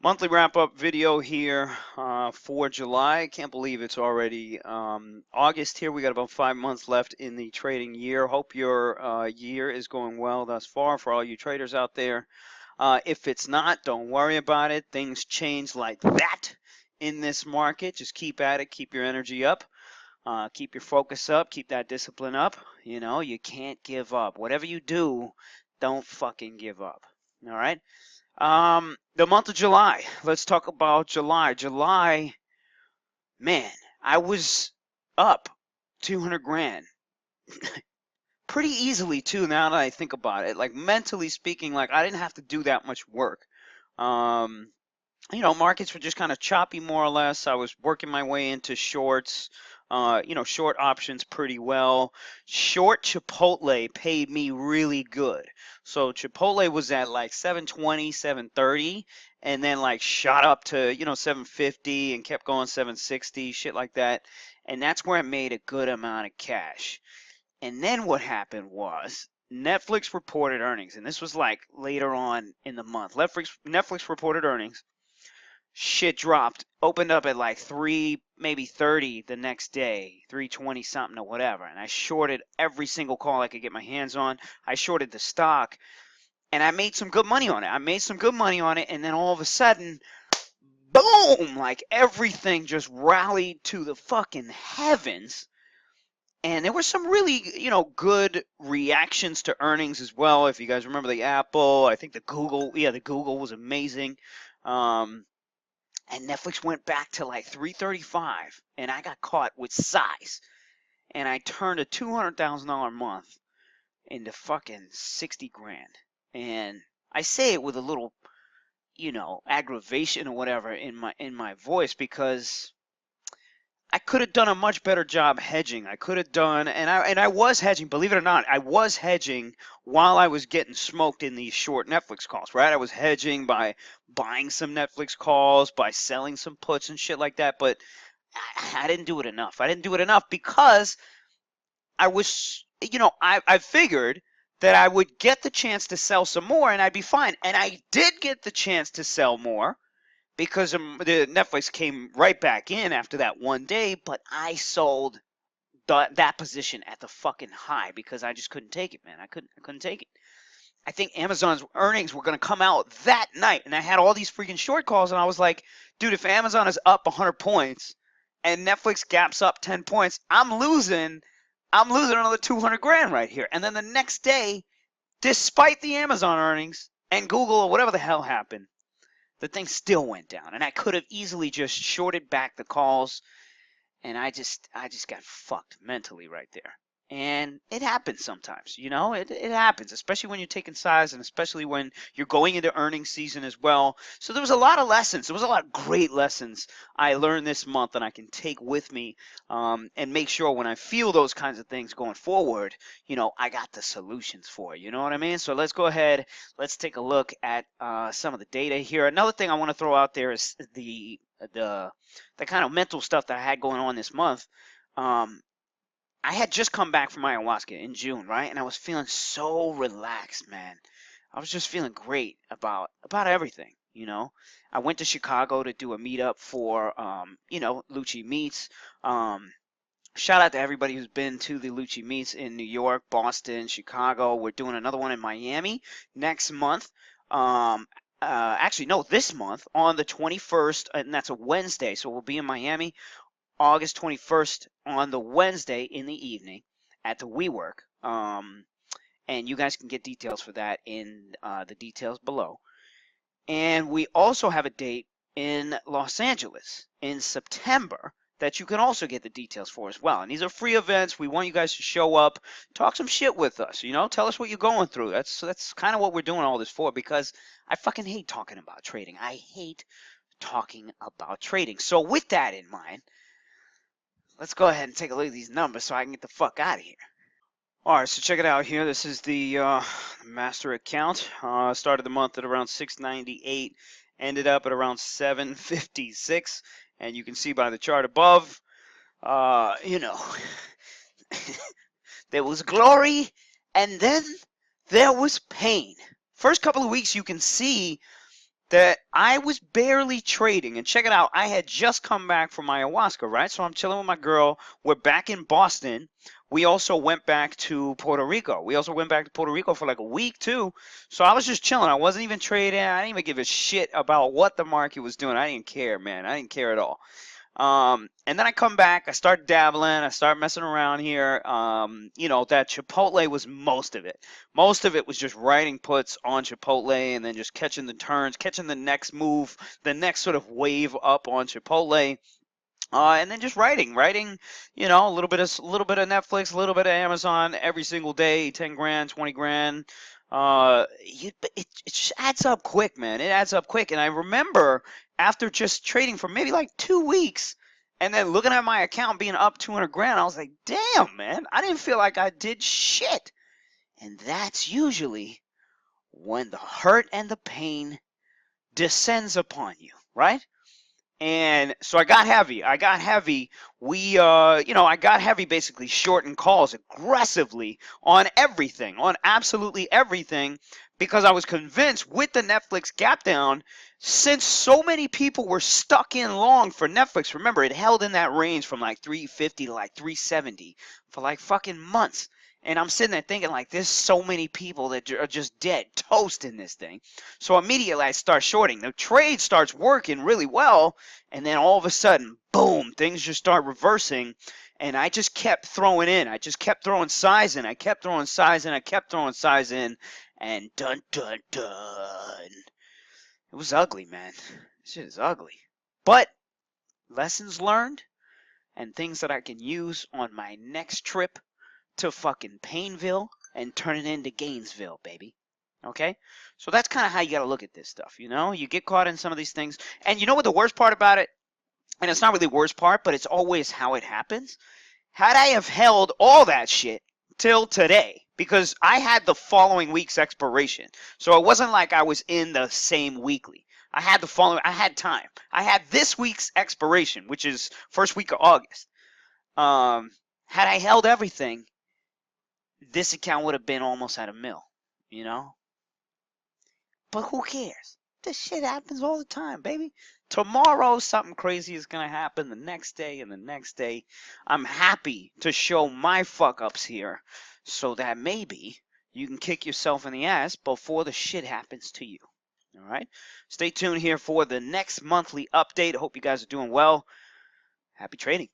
Monthly wrap-up video here for July. I can't believe it's already August here. We got about 5 months left in the trading year. Hope your year is going well thus far for all you traders out there. If it's not, don't worry about it. Things change like that in this market. Just keep at it. Keep your energy up. Keep your focus up. Keep that discipline up. You know, you can't give up. Whatever you do, don't fucking give up. All right? The month of July. Let's talk about July. July, man, I was up 200 grand. Pretty easily too, now that I think about it. Like mentally speaking, like I didn't have to do that much work. Um, Markets were just kind of choppy more or less. I was working my way into shorts, short options pretty well. Short Chipotle paid me really good. So Chipotle was at like 720, 730, and then like shot up to, 750 and kept going 760, shit like that. And that's where I made a good amount of cash. And then what happened was Netflix reported earnings, and this was like later on in the month. Netflix reported earnings. Shit dropped, opened up at like 3, maybe 30 the next day, 320 something or whatever. And I shorted every single call I could get my hands on. I shorted the stock and I made some good money on it. And then all of a sudden, boom, like everything just rallied to the fucking heavens. And there were some really, good reactions to earnings as well. If you guys remember the Apple, I think the Google was amazing. And Netflix went back to like 335, and I got caught with size, and I turned a $200,000 month into fucking 60 grand. And I say it with a little, aggravation or whatever in my voice, because I could have done a much better job hedging. I could have done, and I was hedging. Believe it or not, I was hedging while I was getting smoked in these short Netflix calls. Right, I was hedging by buying some Netflix calls, by selling some puts and shit like that. But I didn't do it enough. I didn't do it enough because I was, I figured that I would get the chance to sell some more and I'd be fine. And I did get the chance to sell more, because the Netflix came right back in after that one day, but I sold that position at the fucking high because I just couldn't take it, man. I couldn't take it. I think Amazon's earnings were going to come out that night, and I had all these freaking short calls, and I was like, dude, if Amazon is up 100 points and Netflix gaps up 10 points, I'm losing another 200 grand right here. And then the next day, despite the Amazon earnings and Google or whatever the hell happened, the thing still went down, and I could have easily just shorted back the calls, and I just got fucked mentally right there. And it happens sometimes, it happens, especially when you're taking size, and especially when you're going into earnings season as well. So there was a lot of lessons. There was a lot of great lessons I learned this month, and I can take with me, and make sure when I feel those kinds of things going forward, I got the solutions for it. You know what I mean? So let's go ahead. Let's take a look at some of the data here. Another thing I want to throw out there is the kind of mental stuff that I had going on this month. I had just come back from ayahuasca in June, right? And I was feeling so relaxed, man. I was just feeling great about everything, I went to Chicago to do a meetup for, Luccimeets. Shout out to everybody who's been to the Luccimeets in New York, Boston, Chicago. We're doing another one in Miami next month. Actually, no, this month on the 21st, and that's a Wednesday. So we'll be in Miami August 21st on the Wednesday in the evening at the WeWork. And you guys can get details for that in the details below. And we also have a date in Los Angeles in September that you can also get the details for as well. And these are free events. We want you guys to show up, talk some shit with us, tell us what you're going through. That's kind of what we're doing all this for, because I fucking hate talking about trading. I hate talking about trading. So with that in mind, let's go ahead and take a look at these numbers so I can get the fuck out of here. All right, so check it out here. This is the master account. Started the month at around 698, ended up at around 756, and you can see by the chart above, there was glory, and then there was pain. First couple of weeks, you can see that I was barely trading. And check it out, I had just come back from ayahuasca, right? So I'm chilling with my girl. We're back in Boston. We also went back to Puerto Rico. We also went back to Puerto Rico for like a week too. So I was just chilling. I wasn't even trading. I didn't even give a shit about what the market was doing. I didn't care, man. I didn't care at all. And then I come back, I start dabbling, I start messing around here. You know, that Chipotle was most of it. Most of it was just writing puts on Chipotle and then just catching the turns, catching the next move, the next sort of wave up on Chipotle. And then just writing, you know, a little bit of Netflix, a little bit of Amazon every single day, 10 grand, 20 grand. It just adds up quick, man. It adds up quick. And I remember after just trading for maybe like 2 weeks and then looking at my account being up 200 grand, I was like, damn, man, I didn't feel like I did shit. And that's usually when the hurt and the pain descends upon you, right? And so I got heavy. I got heavy basically shorting calls aggressively on everything, on absolutely everything, because I was convinced with the Netflix gap down, since so many people were stuck in long for Netflix. Remember, it held in that range from like 350 to like 370 for like fucking months. And I'm sitting there thinking, like, there's so many people that are just dead, toast in this thing. So immediately I start shorting. The trade starts working really well, and then all of a sudden, boom, things just start reversing. And I just kept throwing in. I just kept throwing size in. I kept throwing size in. I kept throwing size in. And dun, dun, dun. It was ugly, man. This shit is ugly. But lessons learned and things that I can use on my next trip to fucking Painville and turn it into Gainesville, baby. Okay? So that's kind of how you got to look at this stuff, you know? You get caught in some of these things. And you know what the worst part about it? And it's not really the worst part, but it's always how it happens. Had I have held all that shit till today, because I had the following week's expiration. So it wasn't like I was in the same weekly. I had time. I had this week's expiration, which is first week of August. Had I held everything, this account would have been almost at a mil, you know? But who cares? This shit happens all the time, baby. Tomorrow, something crazy is going to happen. The next day and the next day. I'm happy to show my fuck-ups here so that maybe you can kick yourself in the ass before the shit happens to you. All right? Stay tuned here for the next monthly update. I hope you guys are doing well. Happy trading.